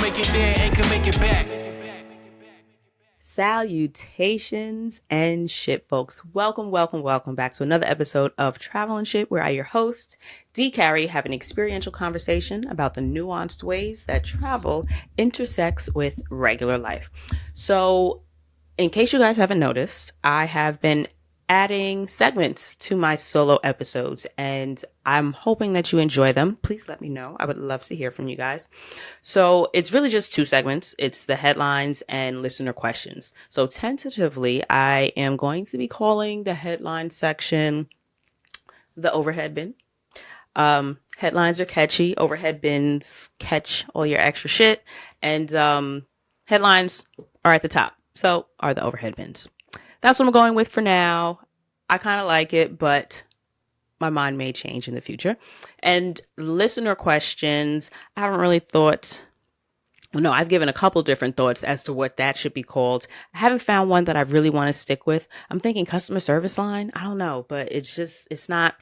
make it there and can make it back. Salutations and shit, folks. Welcome back to another episode of Travel and Shit, where I, your host, D. Carrie, have an experiential conversation about the nuanced ways that travel intersects with regular life. So, in case you guys haven't noticed, I have been adding segments to my solo episodes, and I'm hoping that you enjoy them. Please let me know. I would love to hear from you guys. So it's really just two segments. It's the headlines and listener questions. So tentatively, I am going to be calling the headline section the overhead bin. Headlines are catchy. Overhead bins catch all your extra shit. And headlines are at the top. So are the overhead bins. That's what I'm going with for now. I kind of like it, but my mind may change in the future. And listener questions, I haven't really thought. No, I've given a couple different thoughts as to what that should be called. I haven't found one that I really want to stick with. I'm thinking customer service line. I don't know, but it's not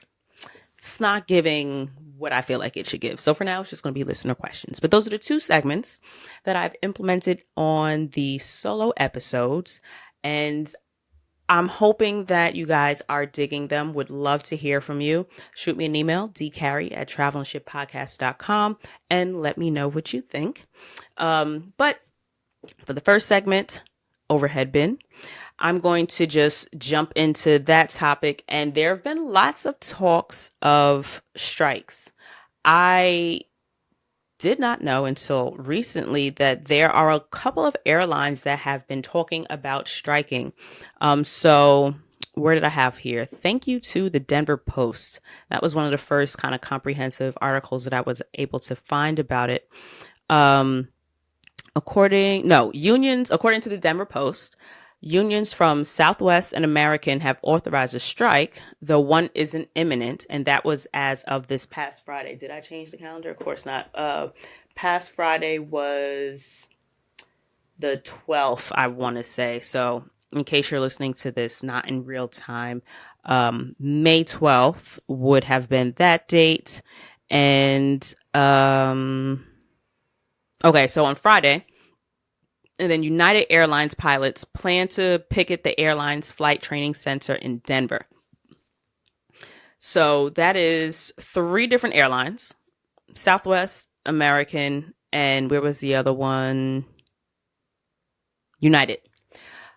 giving what I feel like it should give. So for now, it's just going to be listener questions. But those are the two segments that I've implemented on the solo episodes. And I'm hoping that you guys are digging them. Would love to hear from you. Shoot me an email, dcarrie@travelandshippodcast.com, and let me know what you think. But for the first segment, overhead bin, I'm going to just jump into that topic. And there have been lots of talks of strikes. I did not know until recently that there are a couple of airlines that have been talking about striking. So where did I have here? Thank you to the Denver Post. That was one of the first kind of comprehensive articles that I was able to find about it. According to the Denver Post, unions from Southwest and American have authorized a strike, though one isn't imminent, and that was as of this past Friday. Did I change the calendar? Of course not. Past Friday was the 12th, I want to say. So in case you're listening to this not in real time, May 12th would have been that date. And okay, so on Friday, and then United Airlines pilots plan to picket the airline's flight training center in Denver. So that is three different airlines: Southwest, American, and where was the other one? United.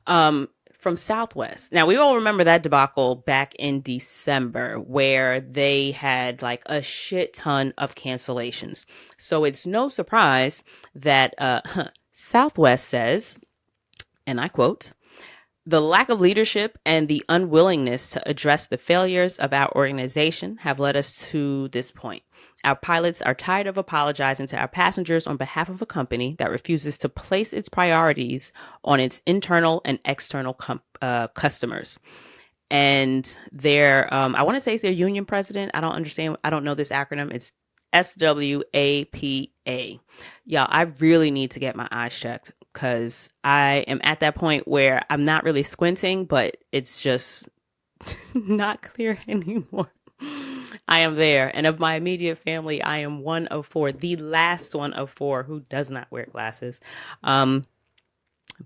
From Southwest. Now, we all remember that debacle back in December where they had like a shit ton of cancellations. So it's no surprise that Southwest says, and I quote, "The lack of leadership and the unwillingness to address the failures of our organization have led us to this point. Our pilots are tired of apologizing to our passengers on behalf of a company that refuses to place its priorities on its internal and external customers." And their, I want to say it's their union president. I don't know this acronym. It's SWAPA. Y'all, I really need to get my eyes checked because I am at that point where I'm not really squinting, but it's just not clear anymore. I am there. And of my immediate family, I am one of four, the last one of four who does not wear glasses. But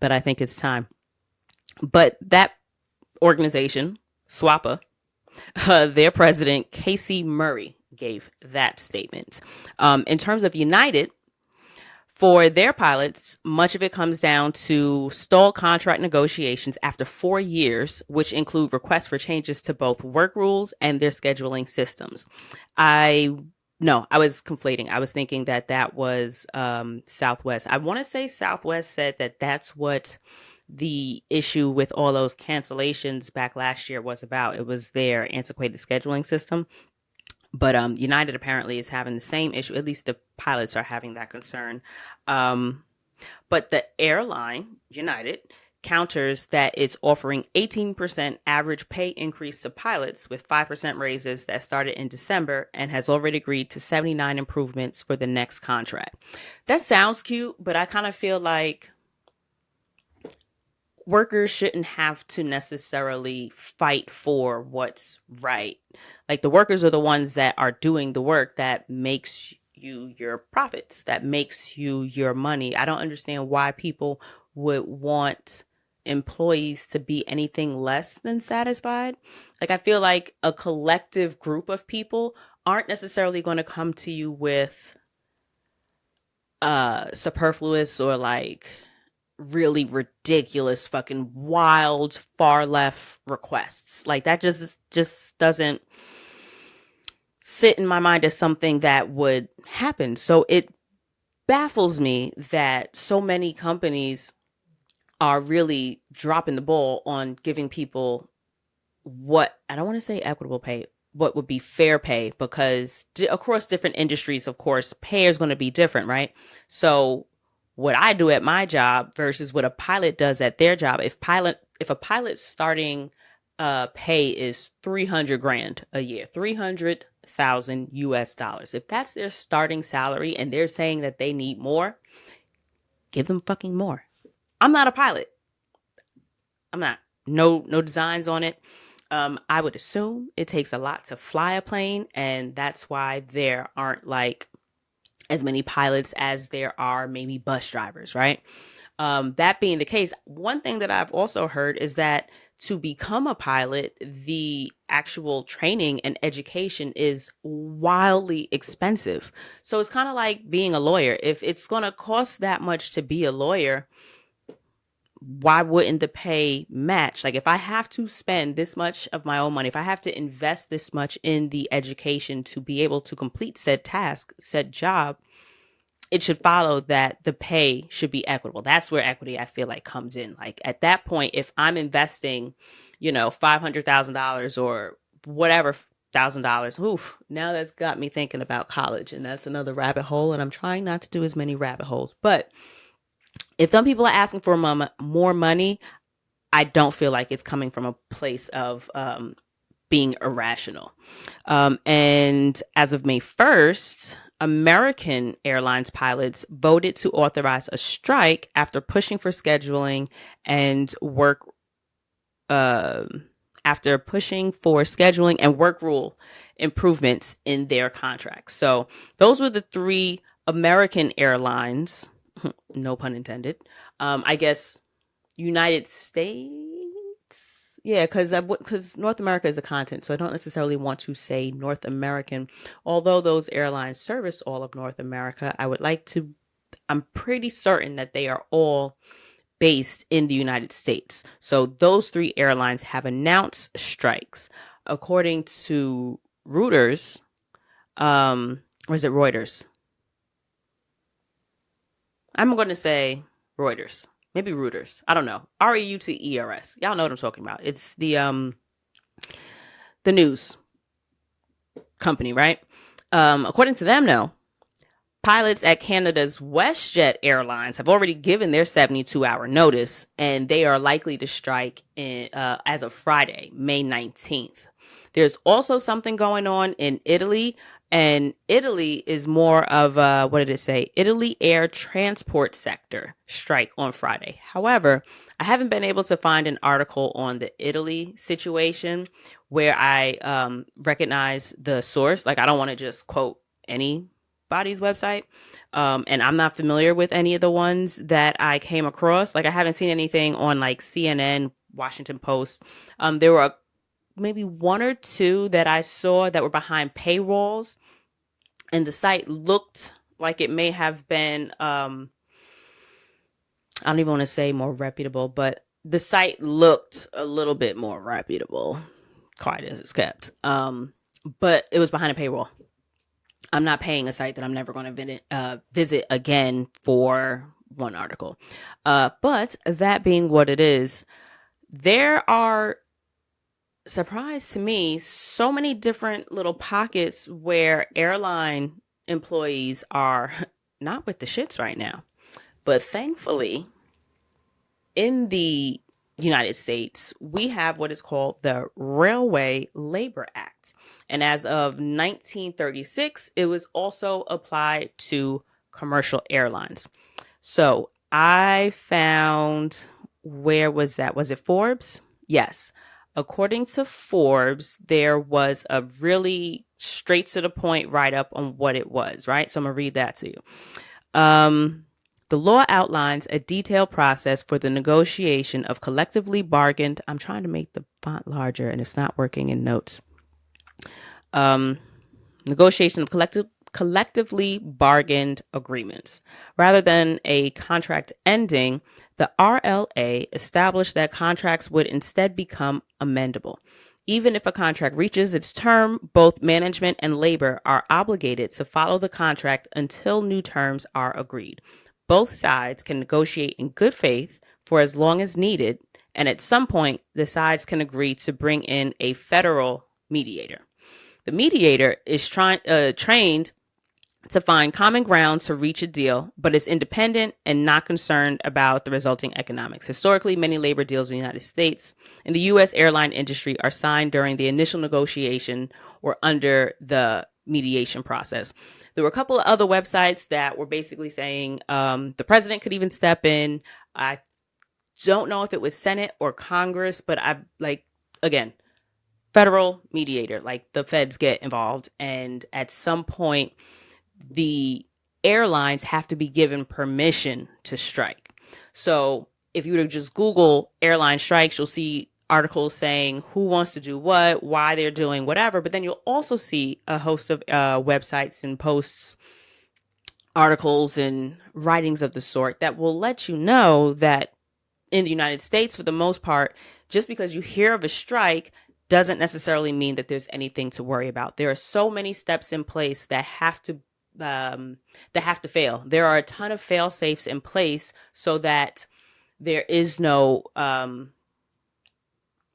I think it's time. But that organization, SWAPA, their president, Casey Murray, gave that statement. In terms of United, for their pilots, much of it comes down to stalled contract negotiations after 4 years, which include requests for changes to both work rules and their scheduling systems. I was conflating. I was thinking that was Southwest. I want to say Southwest said that that's what the issue with all those cancellations back last year was about. It was their antiquated scheduling system. But United apparently is having the same issue. At least the pilots are having that concern. But the airline, United, counters that it's offering 18% average pay increase to pilots with 5% raises that started in December and has already agreed to 79 improvements for the next contract. That sounds cute, but I kind of feel like workers shouldn't have to necessarily fight for what's right. Like, the workers are the ones that are doing the work that makes you your profits, that makes you your money. I don't understand why people would want employees to be anything less than satisfied. Like, I feel like a collective group of people aren't necessarily going to come to you with superfluous or like really ridiculous fucking wild far left requests. Like, that just doesn't sit in my mind as something that would happen. So it baffles me that so many companies are really dropping the ball on giving people what, I don't want to say equitable pay, what would be fair pay, because across different industries, of course, pay is going to be different, right? So what I do at my job versus what a pilot does at their job. If a pilot's starting pay is 300 grand a year, 300,000 US dollars. If that's their starting salary and they're saying that they need more, give them fucking more. I'm not a pilot. I'm not. No designs on it. I would assume it takes a lot to fly a plane, and that's why there aren't like as many pilots as there are maybe bus drivers, right? That being the case, one thing that I've also heard is that to become a pilot, the actual training and education is wildly expensive. So it's kind of like being a lawyer. If it's going to cost that much to be a lawyer, why wouldn't the pay match? Like, if I have to spend this much of my own money, if I have to invest this much in the education to be able to complete said task, said job, it should follow that the pay should be equitable. That's where equity, I feel like, comes in. Like, at that point, if I'm investing, $500,000 or whatever $1,000, oof, now that's got me thinking about college, and that's another rabbit hole. And I'm trying not to do as many rabbit holes, but if some people are asking for more money, I don't feel like it's coming from a place of being irrational. And as of May 1st, American Airlines pilots voted to authorize a strike after pushing for scheduling and work rule improvements in their contracts. So those were the three American airlines, no pun intended. I guess United States. Yeah, because North America is a continent, so I don't necessarily want to say North American. Although those airlines service all of North America, I'm pretty certain that they are all based in the United States. So those three airlines have announced strikes. According to Reuters, or is it Reuters? I'm going to say Reuters. Maybe Reuters. I don't know. Reuters. Y'all know what I'm talking about. It's the news company, right? According to them, no. Pilots at Canada's WestJet Airlines have already given their 72-hour notice, and they are likely to strike as of Friday, May 19th. There's also something going on in Italy, and Italy is more of a, what did it say? Italy air transport sector strike on Friday. However, I haven't been able to find an article on the Italy situation where I recognize the source. Like, I don't want to just quote anybody's website. And I'm not familiar with any of the ones that I came across. Like, I haven't seen anything on like CNN, Washington Post. There were maybe one or two that I saw that were behind paywalls, and the site looked like it may have been, I don't even want to say more reputable, but the site looked a little bit more reputable, quiet as it's kept. But it was behind a paywall. I'm not paying a site that I'm never going to visit again for one article. But that being what it is, there are, surprise to me, so many different little pockets where airline employees are not with the shits right now. But thankfully, in the United States, we have what is called the Railway Labor Act. And as of 1936, it was also applied to commercial airlines. So I found, where was that? Was it Forbes? Yes. According to Forbes, there was a really straight to the point write-up on what it was, right? So I'm going to read that to you. The law outlines a detailed process for the negotiation of collectively bargained. I'm trying to make the font larger and it's not working in notes. Negotiation of collectively bargained agreements. Rather than a contract ending, the RLA established that contracts would instead become amendable. Even if a contract reaches its term, both management and labor are obligated to follow the contract until new terms are agreed. Both sides can negotiate in good faith for as long as needed, and at some point, the sides can agree to bring in a federal mediator. The mediator is trained to find common ground to reach a deal, but is independent and not concerned about the resulting economics. Historically, many labor deals in the United States and the U.S. airline industry are signed during the initial negotiation or under the mediation process. There were a couple of other websites that were basically saying the president could even step in. I don't know if it was Senate or Congress, but again, federal mediator, like the feds get involved. And at some point, the airlines have to be given permission to strike. So if you were to just Google airline strikes, you'll see articles saying who wants to do what, why they're doing whatever. But then you'll also see a host of websites and posts, articles and writings of the sort that will let you know that in the United States, for the most part, just because you hear of a strike doesn't necessarily mean that there's anything to worry about. There are so many steps in place that have to fail. There are a ton of fail safes in place so that there is no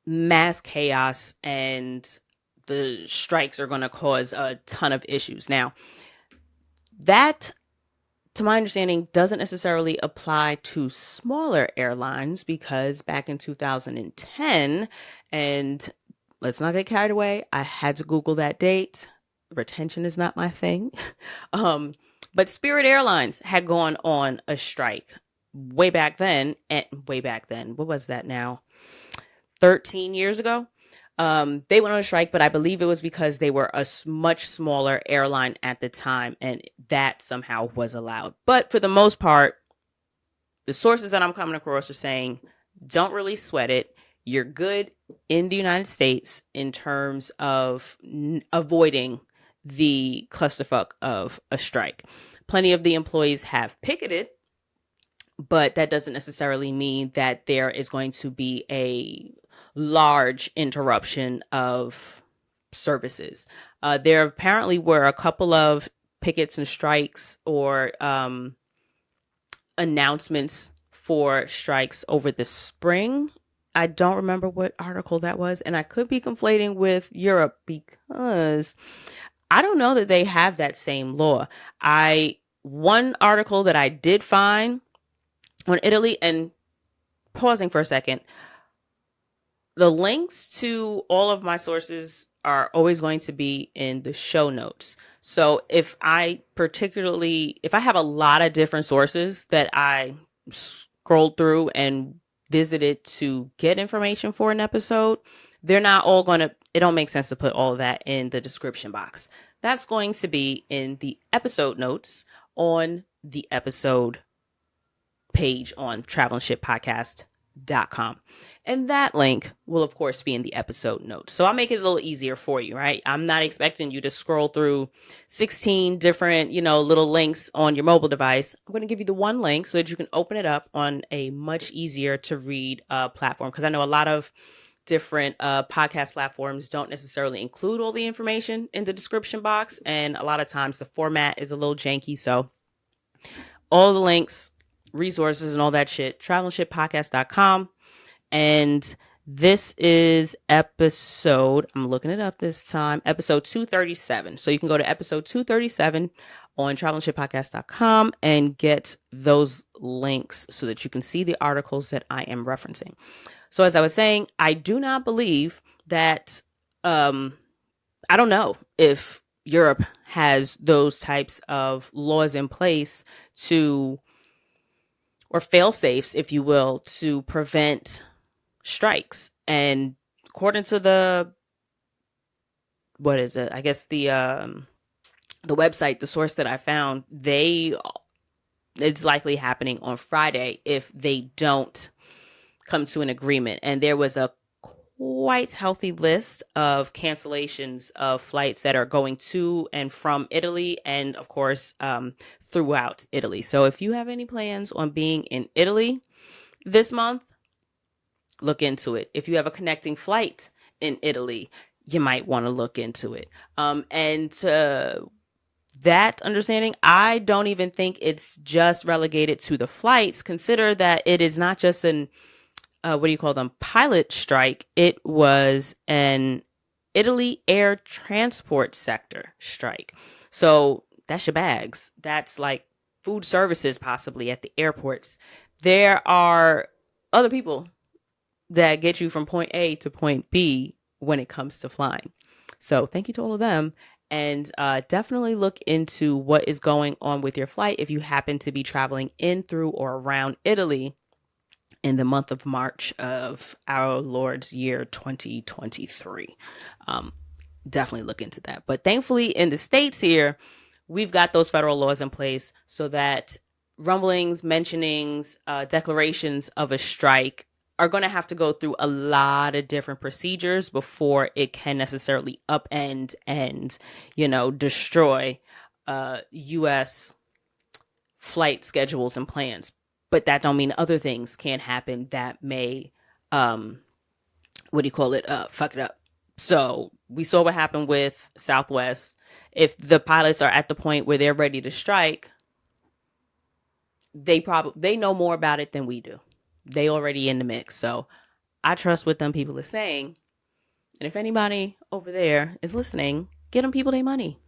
mass chaos and the strikes are going to cause a ton of issues. Now, that, to my understanding, doesn't necessarily apply to smaller airlines, because back in 2010, and let's not get carried away, I had to Google that date. Retention is not my thing. But Spirit Airlines had gone on a strike way back then. What was that now? 13 years ago. They went on a strike, but I believe it was because they were a much smaller airline at the time, and that somehow was allowed. But for the most part, the sources that I'm coming across are saying, don't really sweat it. You're good in the United States in terms of avoiding the clusterfuck of a strike. Plenty of the employees have picketed, but that doesn't necessarily mean that there is going to be a large interruption of services. There apparently were a couple of pickets and strikes or announcements for strikes over the spring. I don't remember what article that was, and I could be conflating with Europe because I don't know that they have that same law. One article that I did find on Italy, and pausing for a second, the links to all of my sources are always going to be in the show notes. So if I have a lot of different sources that I scrolled through and visited to get information for an episode, they're not all it don't make sense to put all of that in the description box. That's going to be in the episode notes on the episode page on travelandshippodcast.com. And that link will, of course, be in the episode notes. So I'll make it a little easier for you, right? I'm not expecting you to scroll through 16 different, little links on your mobile device. I'm going to give you the one link so that you can open it up on a much easier to read platform. Because I know a lot of different podcast platforms don't necessarily include all the information in the description box. And a lot of times the format is a little janky. So all the links, resources, and all that shit, travelandshippodcast.com. And this is episode, I'm looking it up this time, episode 237. So you can go to episode 237 on travelandshippodcast.com and get those links so that you can see the articles that I am referencing. So as I was saying, I do not believe that, I don't know if Europe has those types of laws in place or fail safes, if you will, to prevent strikes. And according to the what is it? I guess the website, the source that I found, it's likely happening on Friday if they don't come to an agreement. And there was a quite healthy list of cancellations of flights that are going to and from Italy, and of course throughout Italy. So if you have any plans on being in Italy this month, look into it. If you have a connecting flight in Italy, you might want to look into it. And that understanding, I don't even think it's just relegated to the flights. Consider that it is not just an what do you call them, pilot strike. It was an Italy air transport sector strike. So that's your bags. That's like food services possibly at the airports. There are other people that get you from point A to point B when it comes to flying. So thank you to all of them. And definitely look into what is going on with your flight if you happen to be traveling in, through, or around Italy in the month of March of our Lord's year 2023. Definitely look into that. But thankfully in the States here, we've got those federal laws in place so that rumblings, mentionings, declarations of a strike are going to have to go through a lot of different procedures before it can necessarily upend and, destroy U.S. flight schedules and plans. But that don't mean other things can't happen that may, fuck it up. So we saw what happened with Southwest. If the pilots are at the point where they're ready to strike, they know more about it than we do. They already in the mix. So I trust what them people are saying. And if anybody over there is listening, get them people their money.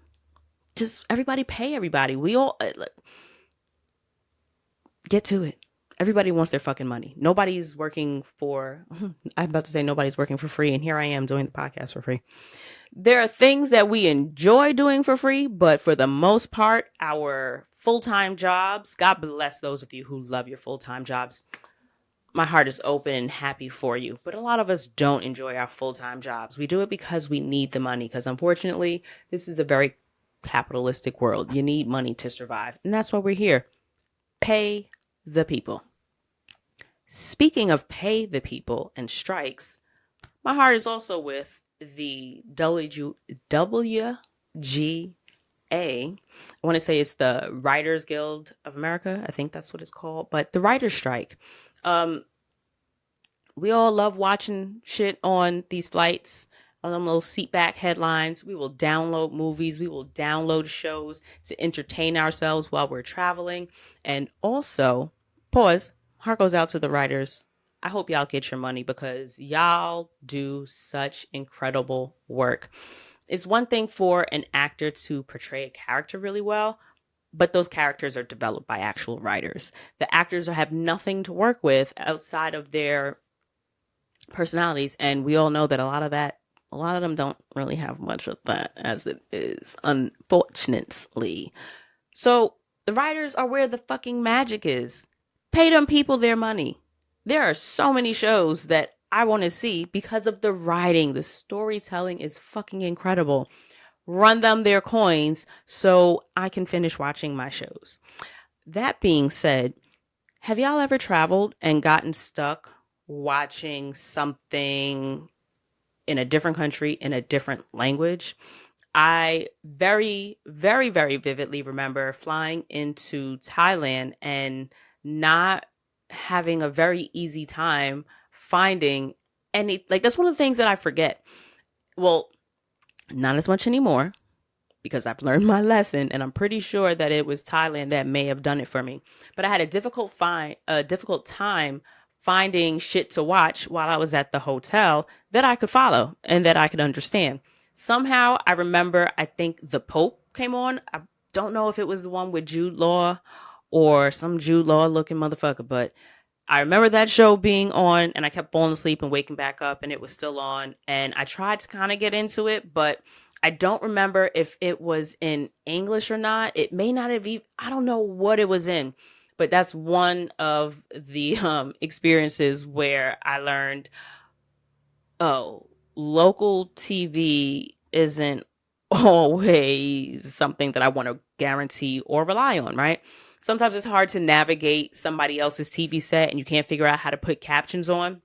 Just everybody pay everybody. We all get to it. Everybody wants their fucking money. Nobody's working for, I'm about to say nobody's working for free. And here I am doing the podcast for free. There are things that we enjoy doing for free, but for the most part, our full-time jobs, God bless those of you who love your full-time jobs. My heart is open and happy for you. But a lot of us don't enjoy our full-time jobs. We do it because we need the money. Because unfortunately, this is a very capitalistic world. You need money to survive. And that's why we're here. Pay the people. Speaking of pay the people and strikes, my heart is also with the WGA. I want to say it's the Writers Guild of America. I think that's what it's called. But the writer's strike. We all love watching shit on these flights, on them little seat back headlines. We will download movies. We will download shows to entertain ourselves while we're traveling. And also, heart goes out to the writers. I hope y'all get your money because y'all do such incredible work. It's one thing for an actor to portray a character really well, but those characters are developed by actual writers. The actors have nothing to work with outside of their personalities. And we all know that a lot of them don't really have much of that as it is, unfortunately. So the writers are where the fucking magic is. Pay them people their money. There are so many shows that I want to see because of the writing. The storytelling is fucking incredible. Run them their coins so I can finish watching my shows. That being said, have y'all ever traveled and gotten stuck watching something in a different country, in a different language? I very, very, very vividly remember flying into Thailand and not having a very easy time finding any, that's one of the things that I forget. Well, not as much anymore because I've learned my lesson and I'm pretty sure that it was Thailand that may have done it for me. But I had a difficult time finding shit to watch while I was at the hotel that I could follow and that I could understand. Somehow I remember, I think The Pope came on. I don't know if it was the one with Jude Law or some Jude Law looking motherfucker, but I remember that show being on and I kept falling asleep and waking back up and it was still on. And I tried to kind of get into it, but I don't remember if it was in English or not. It may not have even, I don't know what it was in, but that's one of the experiences where I learned, local TV isn't always something that I want to guarantee or rely on, right? Sometimes it's hard to navigate somebody else's TV set and you can't figure out how to put captions on,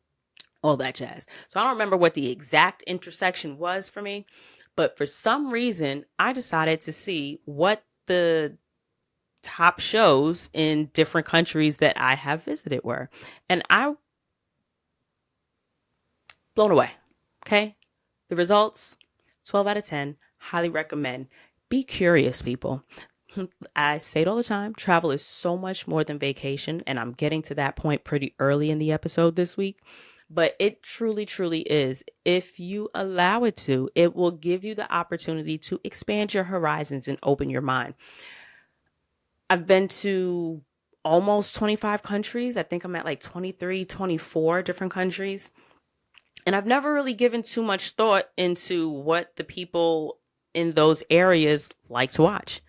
all that jazz. So I don't remember what the exact intersection was for me, but for some reason, I decided to see what the top shows in different countries that I have visited were. And I blown away. Okay. The results 12 out of 10. Highly recommend. Be curious, people. I say it all the time. Travel is so much more than vacation. And I'm getting to that point pretty early in the episode this week. But it truly, truly is. If you allow it to, it will give you the opportunity to expand your horizons and open your mind. I've been to almost 25 countries. I think I'm at like 23, 24 different countries. And I've never really given too much thought into what the people in those areas like to watch.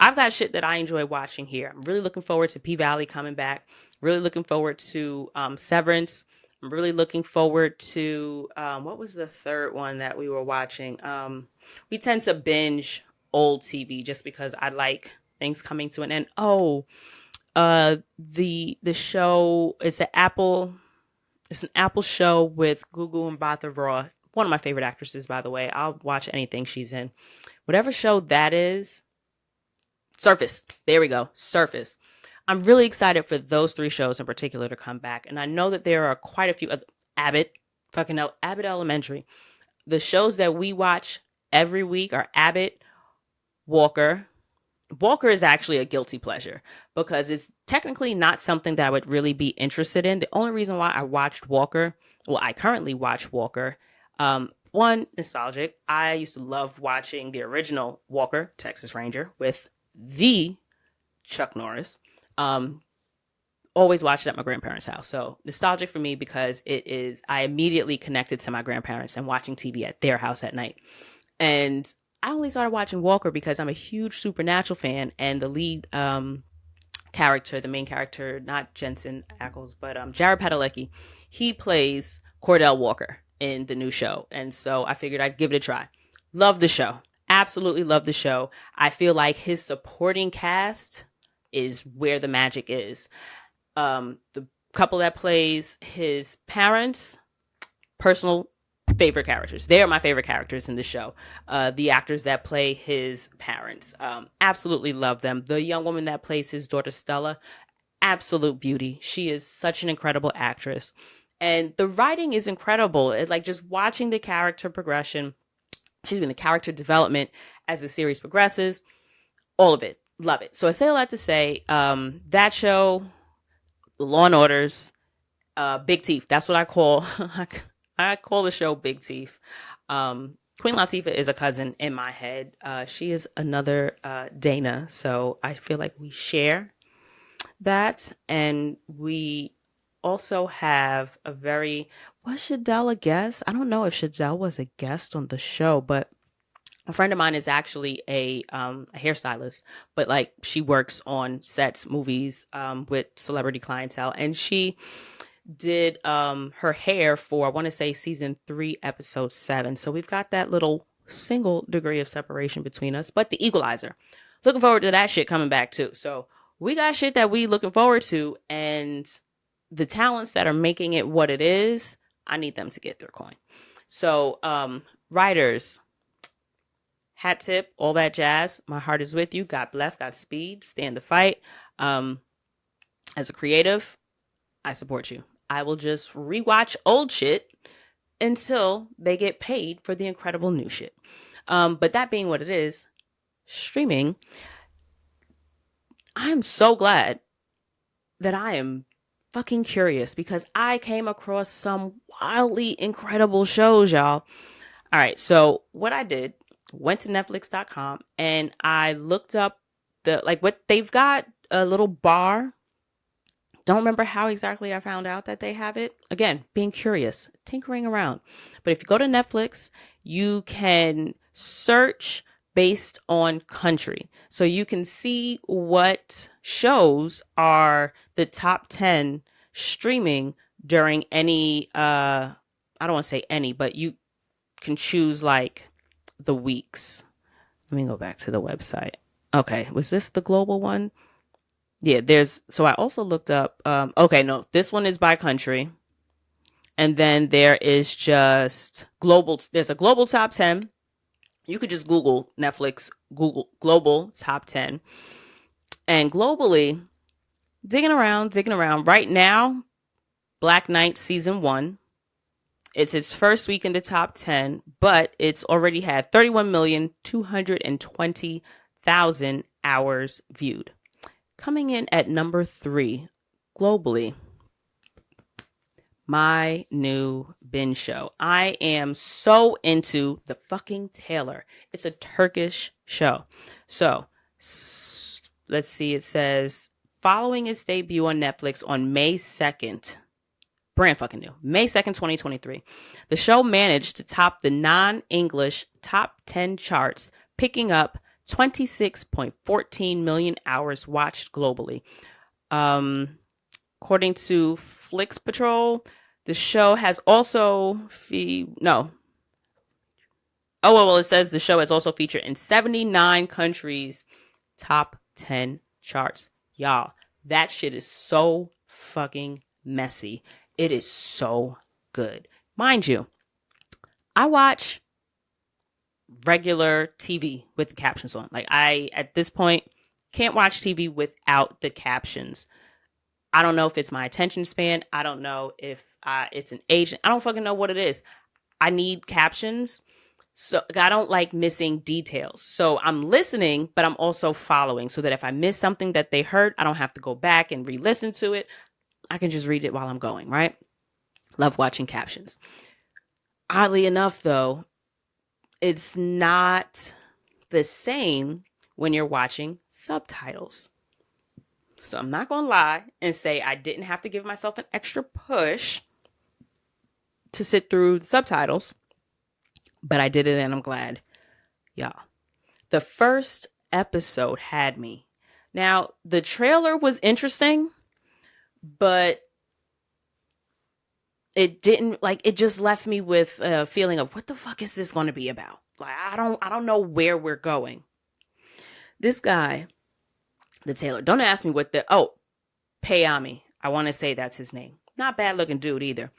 I've got shit that I enjoy watching here. I'm really looking forward to P Valley coming back. Really looking forward to Severance. I'm really looking forward to what was the third one that we were watching? We tend to binge old TV just because I like things coming to an end. Oh, the show is an Apple. It's an Apple show with Gugu and Mbatha Raw. One of my favorite actresses, by the way. I'll watch anything she's in. Whatever show that is. Surface. There we go. Surface. I'm really excited for those three shows in particular to come back. And I know that there are quite a few. Abbott. Abbott Elementary. The shows that we watch every week are Abbott, Walker. Walker is actually a guilty pleasure because it's technically not something that I would really be interested in. The only reason why I watched Walker, well, I currently watch Walker, one, nostalgic. I used to love watching the original Walker, Texas Ranger, with the Chuck Norris. Always watched it at my grandparents' house. So nostalgic for me because I immediately connected to my grandparents and watching TV at their house at night. And I only started watching Walker because I'm a huge Supernatural fan, and the lead character, the main character, not Jensen Ackles, but Jared Padalecki, he plays Cordell Walker in the new show. And so I figured I'd give it a try. Love the show. Absolutely love the show. I feel like his supporting cast is where the magic is. The couple that plays his parents, personal favorite characters. They are my favorite characters in the show. The actors that play his parents, absolutely love them. The young woman that plays his daughter Stella, absolute beauty. She is such an incredible actress. And the writing is incredible. It's like just watching the character progression, the character development as the series progresses, all of it. Love it. So I say a lot to say, that show, Law and Orders, Big Teeth. That's what I call I call the show Big Teeth. Queen Latifah is a cousin in my head. She is another Dana. So I feel like we share that. And we also have was Shadell a guest? I don't know if Shadell was a guest on the show, but a friend of mine is actually a hairstylist, but like she works on sets, movies, with celebrity clientele. And she did her hair for, I want to say, season 3, episode 7. So we've got that little single degree of separation between us. But The Equalizer, looking forward to that shit coming back too. So we got shit that we looking forward to, and the talents that are making it what it is, I need them to get their coin. So writers, hat tip, all that jazz. My heart is with you. God bless, Godspeed, stand the fight. As a creative, I support you. I will just rewatch old shit until they get paid for the incredible new shit. But that being what it is, streaming, I'm so glad that I am fucking curious because I came across some wildly incredible shows, y'all. All right, so what I did, went to netflix.com and I looked up what they've got, a little bar. Don't remember how exactly I found out that they have it. Again, being curious, tinkering around. But if you go to Netflix, you can search based on country. So you can see what shows are the top 10 streaming during any, I don't want to say any, but you can choose like the weeks. Let me go back to the website. Okay, was this the global one? Yeah, so I also looked up, okay, no, this one is by country. And then there is just there's a global top 10. You could just Google Netflix, Google global top 10. And globally, digging around. Right now, Black Knight season 1. It's its first week in the top 10, but it's already had 31,220,000 hours viewed. Coming in at number 3 globally, my new binge show. I am so into The Fucking Tailor. It's a Turkish show. So let's see. It says, following its debut on Netflix on May 2nd, brand fucking new, May 2nd, 2023, the show managed to top the non-English top 10 charts, picking up 26.14 million hours watched globally. According to Flix Patrol, the show has also it says the show has also featured in 79 countries' top 10 charts. Y'all, that shit is so fucking messy. It is so good. Mind you, I watch regular TV with the captions on. Like, I, at this point, can't watch TV without the captions. I don't know if it's my attention span. I don't know if it's an agent. I don't fucking know what it is. I need captions. So I don't like missing details. So I'm listening, but I'm also following so that if I miss something that they heard, I don't have to go back and re-listen to it. I can just read it while I'm going, right? Love watching captions. Oddly enough, though, it's not the same when you're watching subtitles. So I'm not going to lie and say I didn't have to give myself an extra push to sit through the subtitles, but I did it and I'm glad. Y'all, the first episode had me. Now, the trailer was interesting, but it didn't, it just left me with a feeling of, what the fuck is this going to be about? Like, I don't know where we're going. This guy, the Taylor, don't ask me Payami. I want to say that's his name. Not bad looking dude either.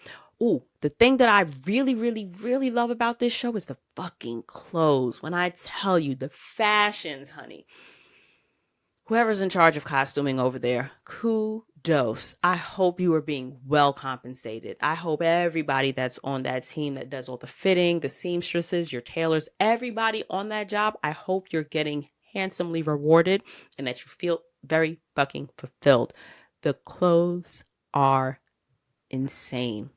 Ooh, the thing that I really, really, really love about this show is the fucking clothes. When I tell you the fashions, honey. Whoever's in charge of costuming over there, kudos. I hope you are being well compensated. I hope everybody that's on that team that does all the fitting, the seamstresses, your tailors, everybody on that job, I hope you're getting handsomely rewarded and that you feel very fucking fulfilled. The clothes are insane.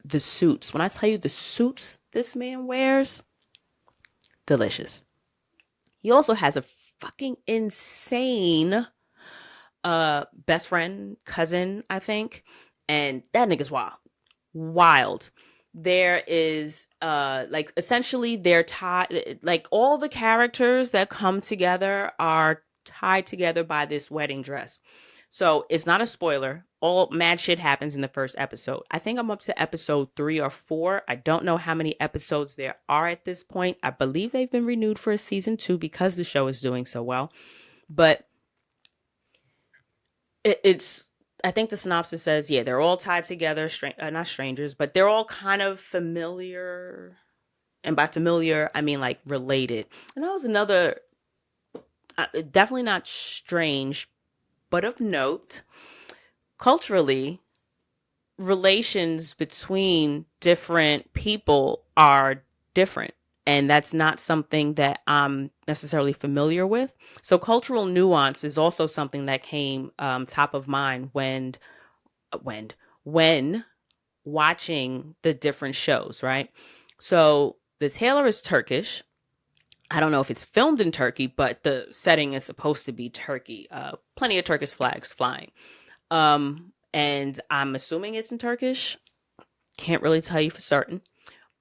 The suits, when I tell you the suits this man wears, delicious. He also has a fucking insane best friend, cousin, I think, and that nigga's wild. There is essentially they're tied, like all the characters that come together are tied together by this wedding dress. So it's not a spoiler. All mad shit happens in the first episode. I think I'm up to episode 3 or 4. I don't know how many episodes there are at this point. I believe they've been renewed for a season 2 because the show is doing so well. But it's, I think the synopsis says, they're all tied together, not strangers, but they're all kind of familiar. And by familiar, I mean like related. And that was another, definitely not strange, but of note. Culturally, relations between different people are different. And that's not something that I'm necessarily familiar with. So cultural nuance is also something that came top of mind when watching the different shows, right? So the Tailor is Turkish. I don't know if it's filmed in Turkey, but the setting is supposed to be Turkey. Plenty of Turkish flags flying. And I'm assuming it's in Turkish. Can't really tell you for certain.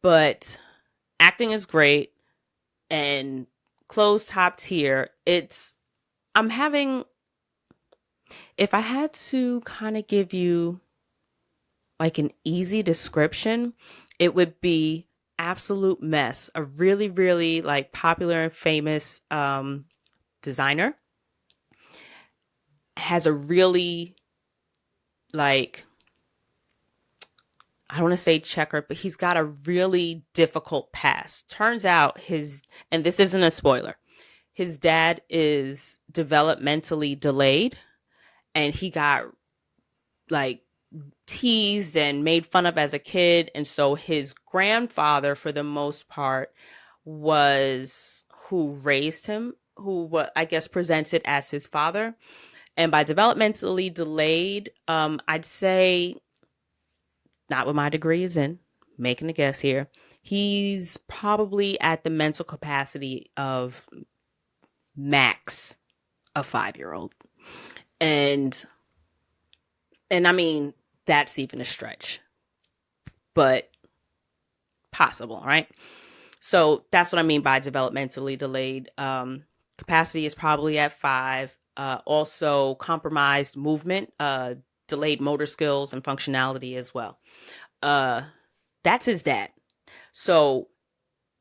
But acting is great and clothes top tier. If I had to kind of give you like an easy description, it would be absolute mess. A really, really like popular and famous designer has a really like, I don't want to say checkered, but he's got a really difficult past. Turns out and this isn't a spoiler, his dad is developmentally delayed, and he got like teased and made fun of as a kid. And so his grandfather, for the most part, was who raised him, who what I guess presented as his father. And by developmentally delayed, I'd say, not what my degree is in, making a guess here, he's probably at the mental capacity of max a 5-year-old. And I mean, that's even a stretch, but possible, right? So that's what I mean by developmentally delayed. Capacity is probably at 5. Also compromised movement, delayed motor skills and functionality as well. That's his dad. So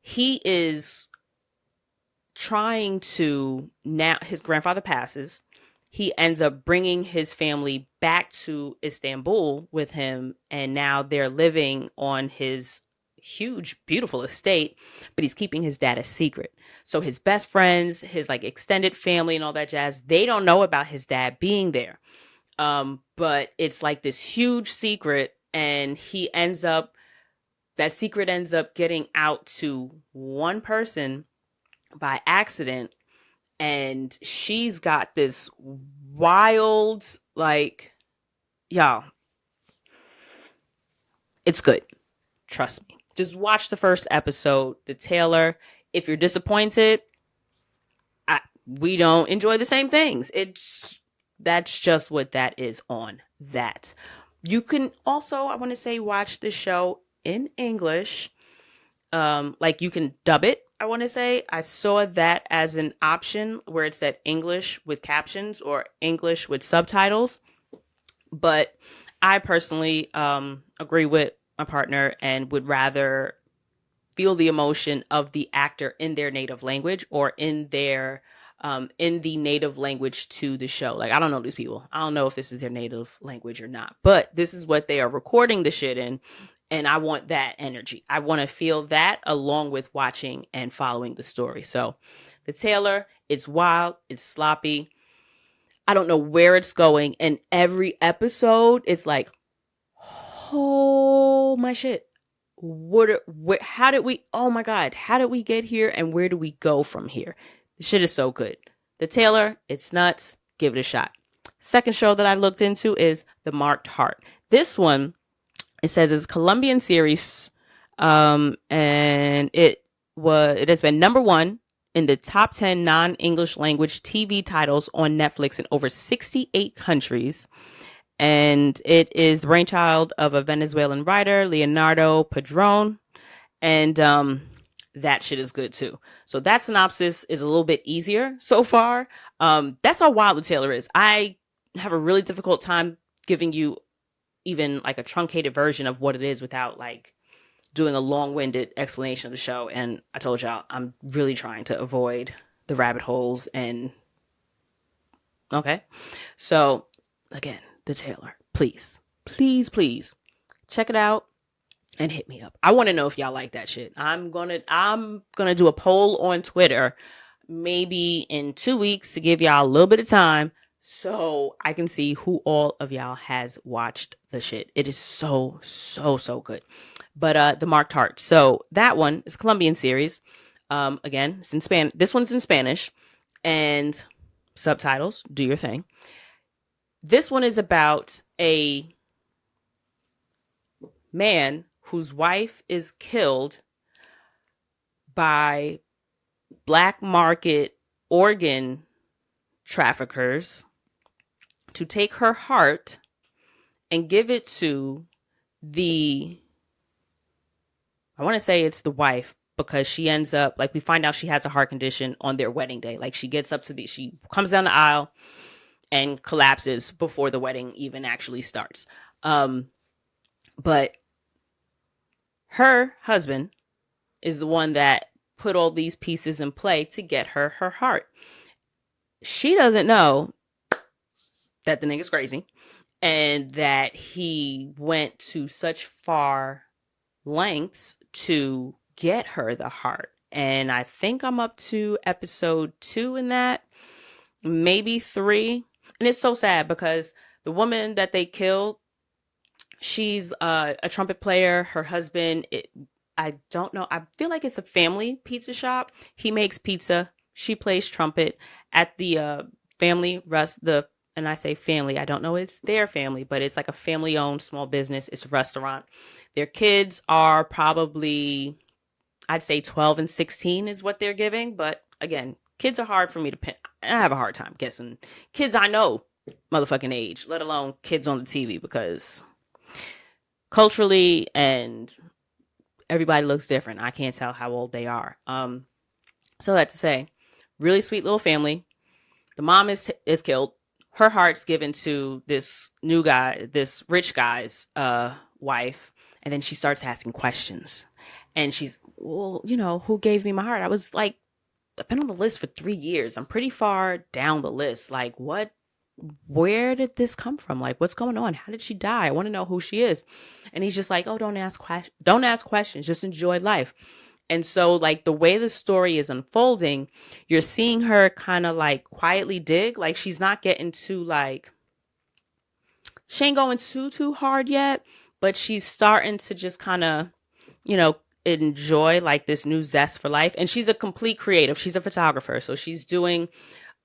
he is trying to, now his grandfather passes. He ends up bringing his family back to Istanbul with him. And now they're living on his huge, beautiful estate, but he's keeping his dad a secret. So his best friends, his like extended family and all that jazz, they don't know about his dad being there. But it's like this huge secret, and that secret ends up getting out to one person by accident. And she's got this wild, like, y'all, it's good. Trust me. Just watch the first episode, The Tailor. If you're disappointed, we don't enjoy the same things. That's just what that is on that. You can also, I want to say, watch the show in English. Like you can dub it. I want to say I saw that as an option where it said English with captions or English with subtitles. But I personally agree with my partner and would rather feel the emotion of the actor in their native language, or in the native language to the show. Like, I don't know these people. I don't know if this is their native language or not, but this is what they are recording the shit in. And I want that energy. I want to feel that along with watching and following the story. So The Tailor, it's wild, it's sloppy. I don't know where it's going. And every episode, it's like, oh my shit. How did we, oh my God, how did we get here? And where do we go from here? The shit is so good. The Tailor, it's nuts. Give it a shot. Second show that I looked into is The Marked Heart. This one, it says it's a Colombian series, and it has been number 1 in the top 10 non-English language TV titles on Netflix in over 68 countries. And it is the brainchild of a Venezuelan writer, Leonardo Padron. And that shit is good too. So that synopsis is a little bit easier so far. That's how wild The Tailor is. I have a really difficult time giving you even like a truncated version of what it is without like doing a long-winded explanation of the show. And I told y'all, I'm really trying to avoid the rabbit holes. And okay. So again, The Tailor, please check it out and hit me up. I want to know if y'all like that shit. I'm gonna do a poll on Twitter maybe in 2 weeks to give y'all a little bit of time so I can see who all of y'all has watched the shit. It is so good. But The Marked Heart. So that one is a Colombian series. Again, it's in Spanish. This one's in Spanish and subtitles. Do your thing. This one is about a man whose wife is killed by black market organ traffickers to take her heart and give it to I want to say it's the wife, because she ends up, like, we find out she has a heart condition on their wedding day. Like, she comes down the aisle and collapses before the wedding even actually starts. But her husband is the one that put all these pieces in play to get her heart. She doesn't know that the nigga's crazy and that he went to such far lengths to get her the heart. And I think I'm up to episode 2 in that, maybe 3. And it's so sad because the woman that they killed, she's a trumpet player. Her husband, I don't know. I feel like it's a family pizza shop. He makes pizza. She plays trumpet at the family and I say family, I don't know it's their family, but it's like a family-owned small business. It's a restaurant. Their kids are probably, I'd say 12 and 16 is what they're giving. But again, kids are hard for me to pin. I have a hard time guessing kids I know motherfucking age, let alone kids on the TV, because culturally and everybody looks different. I can't tell how old they are. So that to say, really sweet little family. The mom is killed. Her heart's given to this new guy, this rich guy's wife. And then she starts asking questions. And she's, well, who gave me my heart? I was like, I've been on the list for 3 years. I'm pretty far down the list. Like, where did this come from? Like, what's going on? How did she die? I want to know who she is. And he's just like, oh, don't ask questions. Just enjoy life. And so, like, the way the story is unfolding, you're seeing her kind of like quietly dig. Like, she's not getting too like, she ain't going too hard yet, but she's starting to just kind of, enjoy like this new zest for life. And she's a complete creative. She's a photographer. So she's doing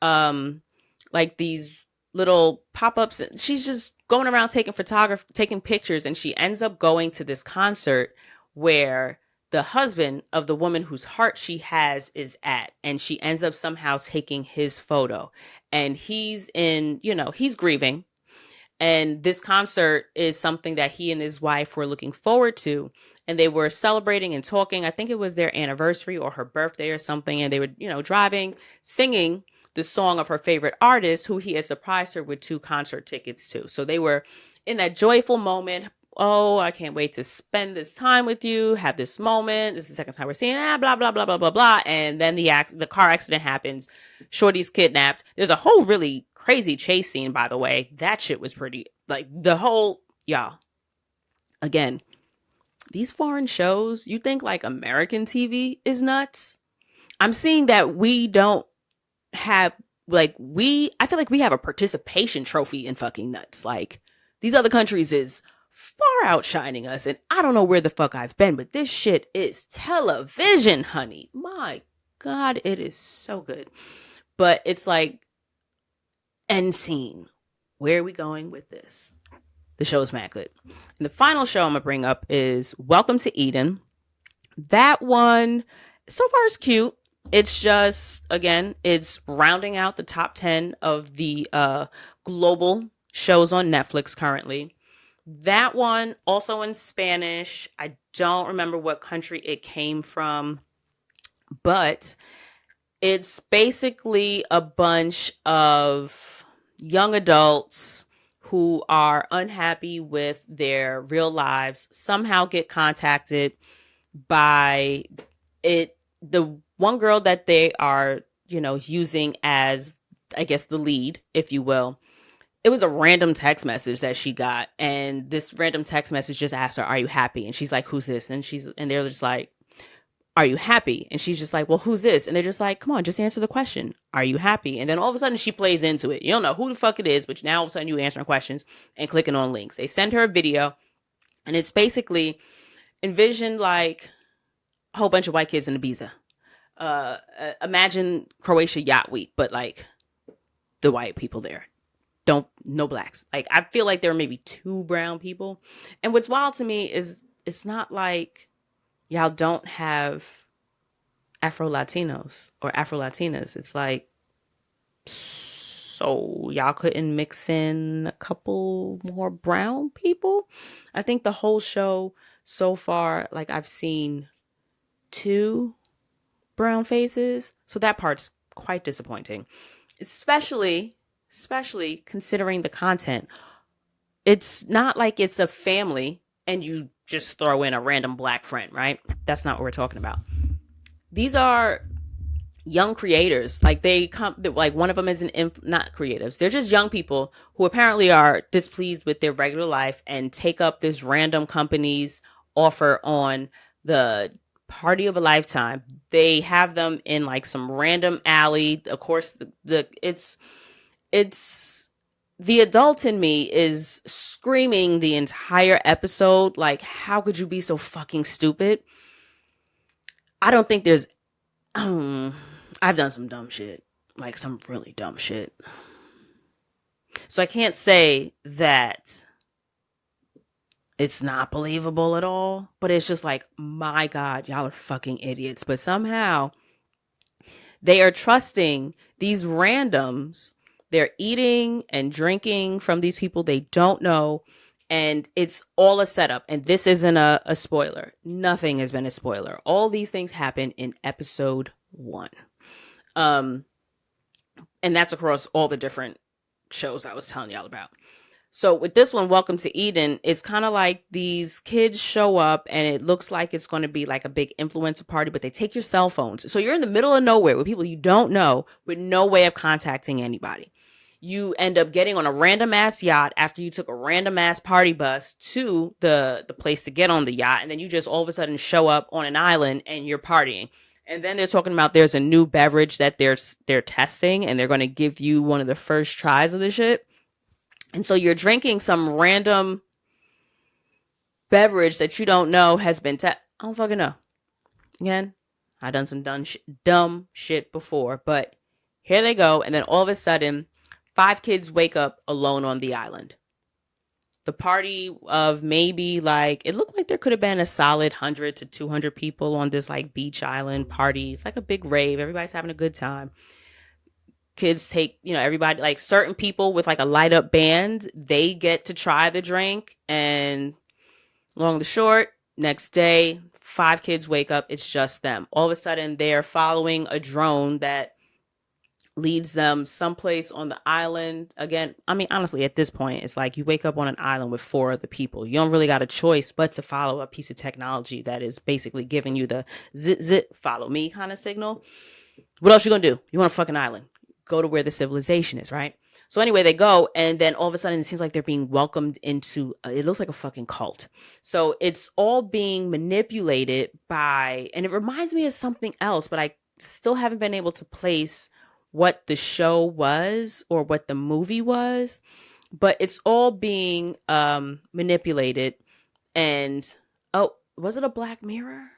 like these little pop-ups. She's just going around taking pictures. And she ends up going to this concert where the husband of the woman whose heart she has is at, and she ends up somehow taking his photo, and he's grieving. And this concert is something that he and his wife were looking forward to, and they were celebrating and talking. I think it was their anniversary or her birthday or something. And they were, driving, singing the song of her favorite artist, who he had surprised her with 2 concert tickets to. So they were in that joyful moment. Oh, I can't wait to spend this time with you, have this moment. This is the second time we're seeing blah, blah, blah, blah, blah, blah. And then the car accident happens. Shorty's kidnapped. There's a whole really crazy chase scene, by the way. That shit was pretty, like, y'all. Again, these foreign shows, you think like American TV is nuts? I'm seeing that we don't have, like, I feel like we have a participation trophy in fucking nuts. Like, these other countries is far outshining us, and I don't know where the fuck I've been, but this shit is television, honey. My God, it is so good. But it's like, end scene. Where are we going with this? The show is mad good. And the final show I'm gonna bring up is Welcome to Eden. That one, so far, is cute. It's just, again, it's rounding out the top 10 of the global shows on Netflix currently. That one, also in Spanish. I don't remember what country it came from, but it's basically a bunch of young adults who are unhappy with their real lives, somehow get contacted by it. The one girl that they are, using as, I guess, the lead, if you will. It was a random text message that she got, and this random text message just asked her, "Are you happy?" And she's like, "Who's this?" And they're just like, "Are you happy?" And she's just like, "Well, who's this?" And they're just like, "Come on, just answer the question. Are you happy?" And then all of a sudden she plays into it. You don't know who the fuck it is, but now all of a sudden you answering questions and clicking on links. They send her a video, and it's basically envisioned like a whole bunch of white kids in Ibiza. Imagine Croatia Yacht Week, but like the white people there. No blacks. Like, I feel like there are maybe 2 brown people. And what's wild to me is it's not like y'all don't have Afro Latinos or Afro Latinas. It's like, so y'all couldn't mix in a couple more brown people? I think the whole show so far, like, I've seen 2 brown faces. So that part's quite disappointing, especially considering the content. It's not like it's a family and you just throw in a random black friend, right? That's not what we're talking about. These are young creators. Like they come, like one of them is not creatives. They're just young people who apparently are displeased with their regular life and take up this random company's offer on the party of a lifetime. They have them in like some random alley. Of course, it's the adult in me is screaming the entire episode. Like, how could you be so fucking stupid? I don't think there's I've done some dumb shit, like some really dumb shit. So I can't say that it's not believable at all, but it's just like, my God, y'all are fucking idiots. But somehow they are trusting these randoms. They're eating and drinking from these people they don't know. And it's all a setup. And this isn't a spoiler. Nothing has been a spoiler. All these things happen in episode 1. And that's across all the different shows I was telling y'all about. So with this one, Welcome to Eden, it's kind of like these kids show up and it looks like it's going to be like a big influencer party, but they take your cell phones. So you're in the middle of nowhere with people you don't know with no way of contacting anybody. You end up getting on a random ass yacht after you took a random ass party bus to the place to get on the yacht. And then you just all of a sudden show up on an island and you're partying. And then they're talking about there's a new beverage that they're testing and they're going to give you one of the first tries of the shit. And so you're drinking some random beverage that you don't know has been I don't fucking know. Again, I done some dumb shit before, but here they go. And then all of a sudden, 5 kids wake up alone on the island. The party of maybe like, it looked like there could have been a solid 100 to 200 people on this like beach island party. It's like a big rave. Everybody's having a good time. Kids take, everybody, like certain people with like a light up band, they get to try the drink. And long the short, next day, 5 kids wake up. It's just them. All of a sudden, they're following a drone that leads them someplace on the island. Again, I mean, honestly, at this point, it's like you wake up on an island with 4 other people. You don't really got a choice but to follow a piece of technology that is basically giving you the zit, follow me kind of signal. What else you gonna do? You want a fucking island? Go to where the civilization is, right? So anyway, they go, and then all of a sudden it seems like they're being welcomed into, it looks like a fucking cult. So it's all being manipulated by, and it reminds me of something else, but I still haven't been able to place what the show was or what the movie was, but it's all being manipulated. And, was it a Black Mirror?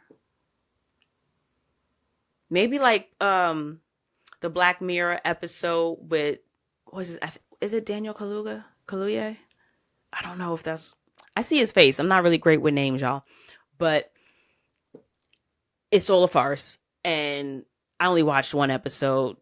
Maybe like, the Black Mirror episode with, is it Daniel Kaluuya? I don't know if I see his face. I'm not really great with names, y'all, but it's all a farce. And I only watched 1 episode.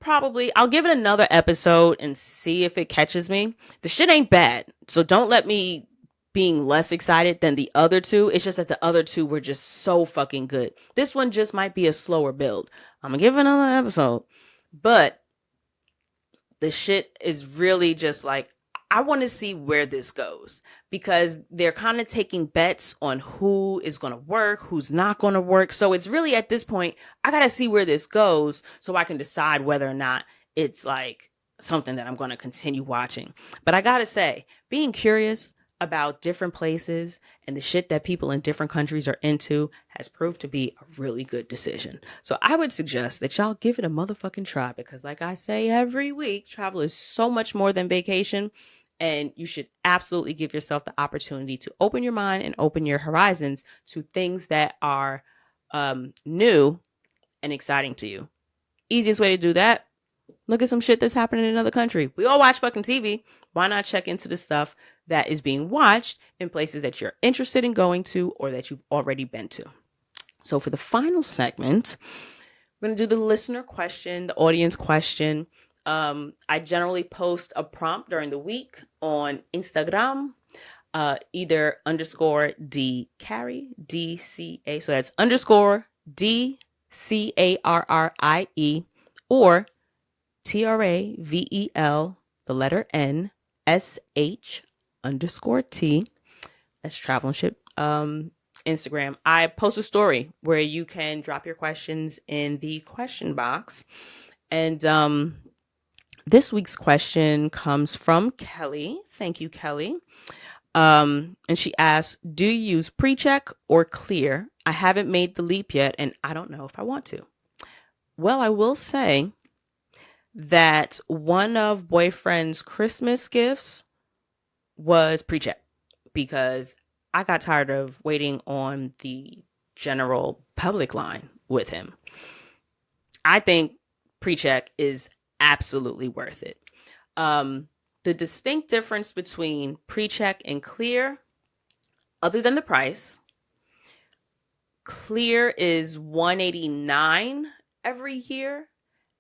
Probably I'll give it another episode and see if it catches me. The shit ain't bad. So don't let me being less excited than the other 2. It's just that the other 2 were just so fucking good. This one just might be a slower build. I'm gonna give it another episode. But the shit is really just like, I want to see where this goes, because they're kind of taking bets on who is going to work, who's not going to work. So it's really at this point, I got to see where this goes so I can decide whether or not it's like something that I'm going to continue watching. But I got to say, being curious about different places and the shit that people in different countries are into has proved to be a really good decision. So I would suggest that y'all give it a motherfucking try, because like I say every week, travel is so much more than vacation, and you should absolutely give yourself the opportunity to open your mind and open your horizons to things that are new and exciting to you. Easiest way to do that, look at some shit that's happening in another country. We all watch fucking TV. Why not check into the stuff that is being watched in places that you're interested in going to or that you've already been to? So for the final segment, we're going to do the listener question, the audience question. I generally post a prompt during the week on Instagram, either _D carry, DCA. So that's _DCARRIE or TRAVEL, the letter N, SH _T. That's Travel and Ship Instagram. I post a story where you can drop your questions in the question box. And this week's question comes from Kelly. Thank you, Kelly. And she asks, do you use pre-check or clear? I haven't made the leap yet, and I don't know if I want to. Well, I will say that one of boyfriend's Christmas gifts was pre-check because I got tired of waiting on the general public line with him. I think pre-check is absolutely worth it. The distinct difference between pre-check and clear, other than the price, clear is $189 every year,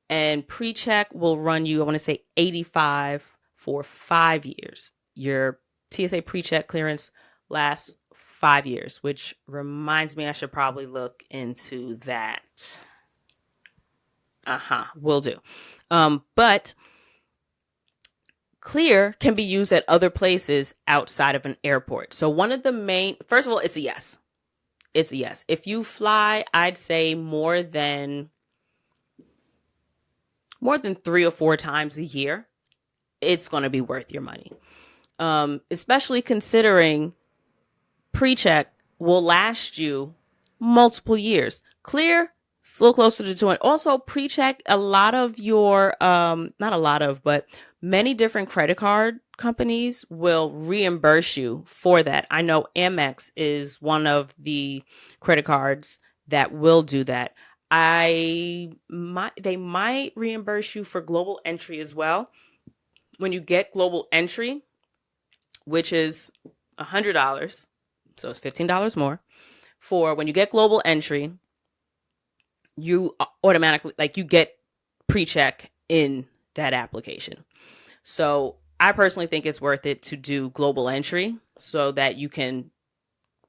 and pre-check will run you, I want to say, $85 for 5 years. Your TSA pre-check clearance lasts 5 years, which reminds me I should probably look into that. Will do. But clear can be used at other places outside of an airport. So one of the main, first of all, it's a yes. It's a yes. If you fly, I'd say more than 3 or 4 times a year, it's going to be worth your money. Especially considering pre-check will last you multiple years. Clear, it's a little closer to 200. Also, pre-check, a lot of your, not a lot of, but many different credit card companies will reimburse you for that. I know Amex is one of the credit cards that will do that. They might reimburse you for global entry as well. When you get global entry, which is $100, so it's $15 more. For when you get global entry, you automatically, you get pre-check in that application. So I personally think it's worth it to do global entry so that you can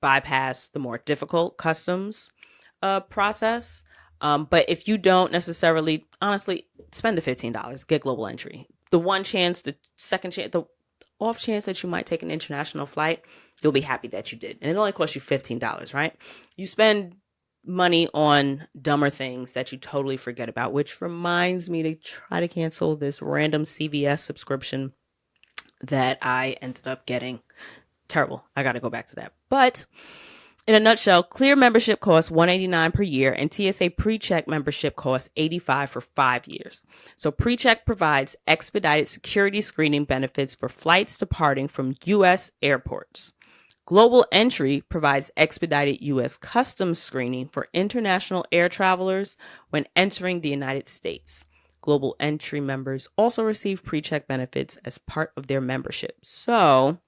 bypass the more difficult customs process. But if you don't necessarily, honestly, spend the $15, get global entry. The one chance, the second chance, the off chance that you might take an international flight, you'll be happy that you did. And it only costs you $15, right? You spend money on dumber things that you totally forget about, which reminds me to try to cancel this random CVS subscription that I ended up getting. Terrible. I got to go back to that. But in a nutshell, clear membership costs $189 per year and TSA pre-check membership costs $85 for 5 years. So pre-check provides expedited security screening benefits for flights departing from U.S. airports. Global entry provides expedited U.S. customs screening for international air travelers when entering the United States. Global entry members also receive pre-check benefits as part of their membership. So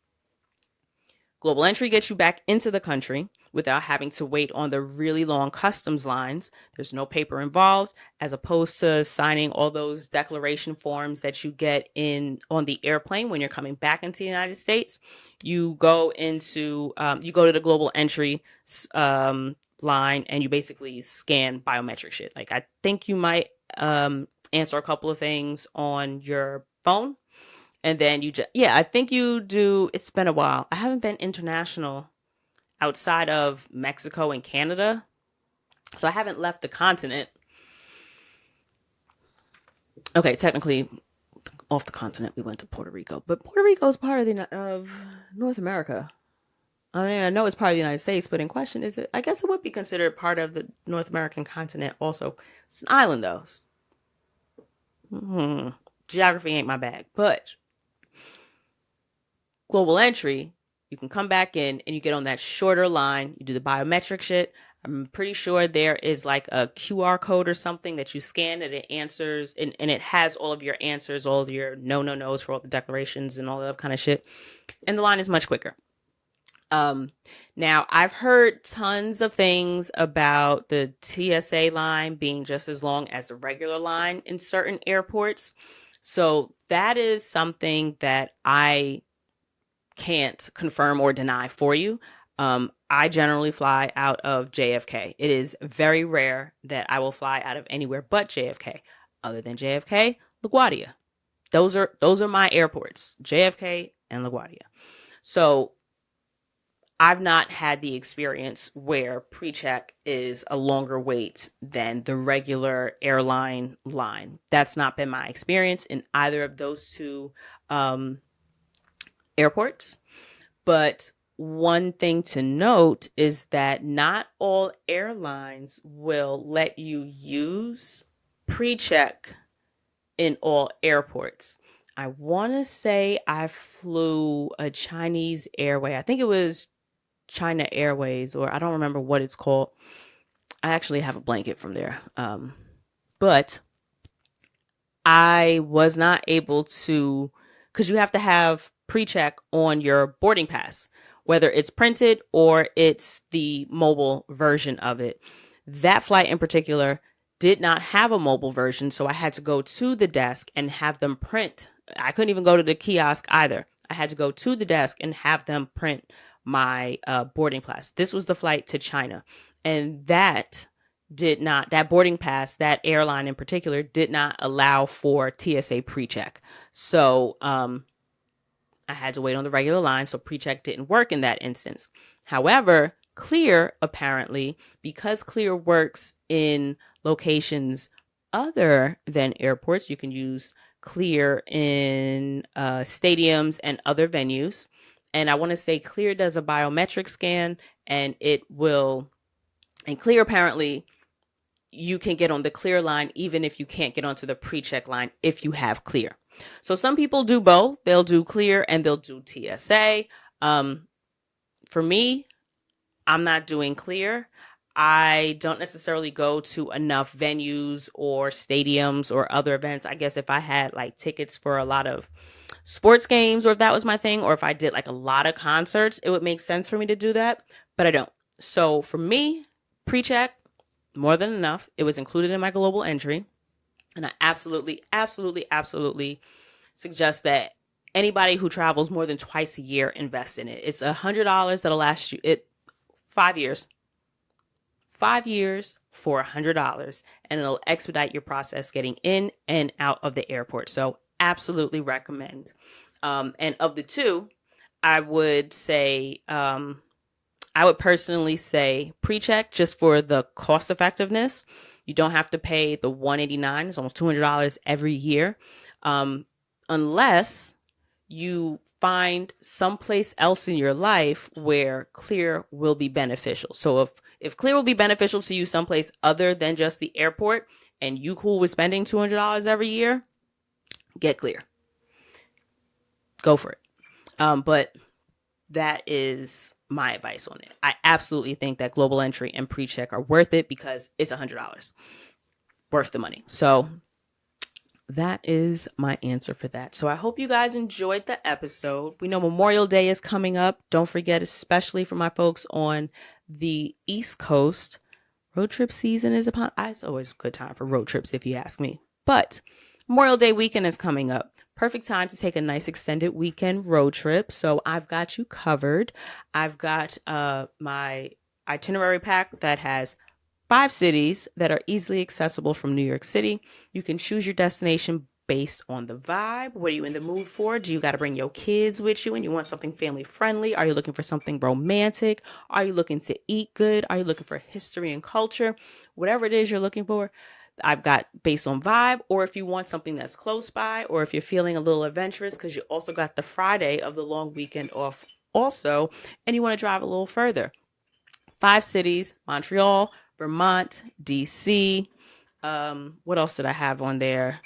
global entry gets you back into the country without having to wait on the really long customs lines. There's no paper involved, as opposed to signing all those declaration forms that you get on the airplane when you're coming back into the United States. You go to the global entry line and you basically scan biometric shit. I think you might answer a couple of things on your phone. And then I think you do. It's been a while. I haven't been international outside of Mexico and Canada. So I haven't left the continent. Okay, technically off the continent, we went to Puerto Rico. But Puerto Rico is part of North America. I mean, I know it's part of the United States, but in question, is it? I guess it would be considered part of the North American continent also. It's an island, though. Geography ain't my bag. But global entry, you can come back in and you get on that shorter line. You do the biometric shit. I'm pretty sure there is a QR code or something that you scan and it answers and it has all of your answers, all of your no's for all the declarations and all that kind of shit. And the line is much quicker. Now I've heard tons of things about the TSA line being just as long as the regular line in certain airports. So that is something that I can't confirm or deny for you. I generally fly out of JFK. It is very rare that I will fly out of anywhere but JFK. Other than JFK, LaGuardia. Those are my airports, JFK and LaGuardia. So I've not had the experience where pre-check is a longer wait than the regular airline line. That's not been my experience in either of those two airports. But one thing to note is that not all airlines will let you use pre-check in all airports. I want to say I flew a Chinese airway. I think it was China Airways, or I don't remember what it's called. I actually have a blanket from there. But I was not able to, because you have to have pre-check on your boarding pass, whether it's printed or it's the mobile version of it. That flight in particular did not have a mobile version, so I had to go to the desk and have them print. I couldn't even go to the kiosk either. I had to go to the desk and have them print my boarding pass. This was the flight to China, and that boarding pass, that airline in particular, did not allow for TSA pre-check. So I had to wait on the regular line, so pre-check didn't work in that instance. However, Clear, apparently, because Clear works in locations other than airports, you can use Clear in stadiums and other venues. And I want to say Clear does a biometric scan, and Clear apparently, you can get on the Clear line even if you can't get onto the pre-check line if you have Clear. So some people do both. They'll do Clear and they'll do TSA. For me, I'm not doing Clear. I don't necessarily go to enough venues or stadiums or other events. I guess if I had like tickets for a lot of sports games, or if that was my thing, or if I did like a lot of concerts, it would make sense for me to do that, but I don't. So for me, pre-check, more than enough. It was included in my global entry. And I absolutely suggest that anybody who travels more than twice a year invest in it. It's $100 that'll last you 5 years. 5 years for $100, and it'll expedite your process getting in and out of the airport. So absolutely recommend. And of the two, I would personally say pre-check, just for the cost effectiveness. You don't have to pay the $189. It's almost $200 every year, unless you find someplace else in your life where Clear will be beneficial. So if Clear will be beneficial to you someplace other than just the airport, and you cool with spending $200 every year, get Clear. Go for it. But that is my advice on it. I absolutely think that global entry and pre-check are worth it because it's $100. Worth the money. So that is my answer for that. So I hope you guys enjoyed the episode. We know Memorial Day is coming up. Don't forget, especially for my folks on the East Coast, road trip season is upon. It's always a good time for road trips if you ask me. But Memorial Day weekend is coming up. Perfect time to take a nice extended weekend road trip. So I've got you covered. I've got my itinerary pack that has 5 cities that are easily accessible from New York City. You can choose your destination based on the vibe. What are you in the mood for? Do you got to bring your kids with you and you want something family friendly? Are you looking for something romantic? Are you looking to eat good? Are you looking for history and culture? Whatever it is you're looking for, I've got based on vibe. Or if you want something that's close by, or if you're feeling a little adventurous because you also got the Friday of the long weekend off also, and you want to drive a little further. 5 cities: Montreal, Vermont, DC. What else did I have on there?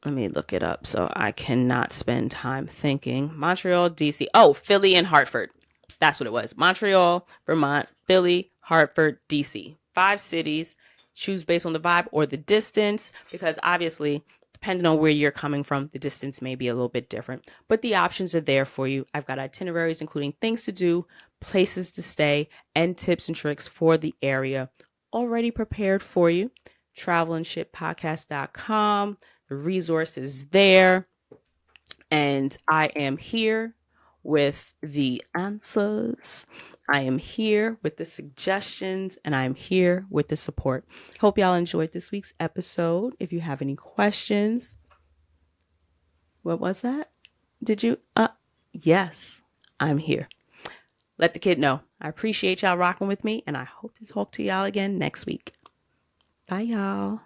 Let me look it up so I cannot spend time thinking. Montreal, DC. Oh, Philly and Hartford. That's what it was. Montreal, Vermont, Philly, Hartford, DC. 5 cities. Choose based on the vibe or the distance, because obviously, depending on where you're coming from, the distance may be a little bit different. But the options are there for you. I've got itineraries including things to do, places to stay, and tips and tricks for the area already prepared for you. travelandshippodcast.com. The resource is there. And I am here with the answers. I am here with the suggestions, and I'm here with the support. Hope y'all enjoyed this week's episode. If you have any questions, what was that? Did you? Yes, I'm here. let the kid know. I appreciate y'all rocking with me, and I hope to talk to y'all again next week. Bye, y'all.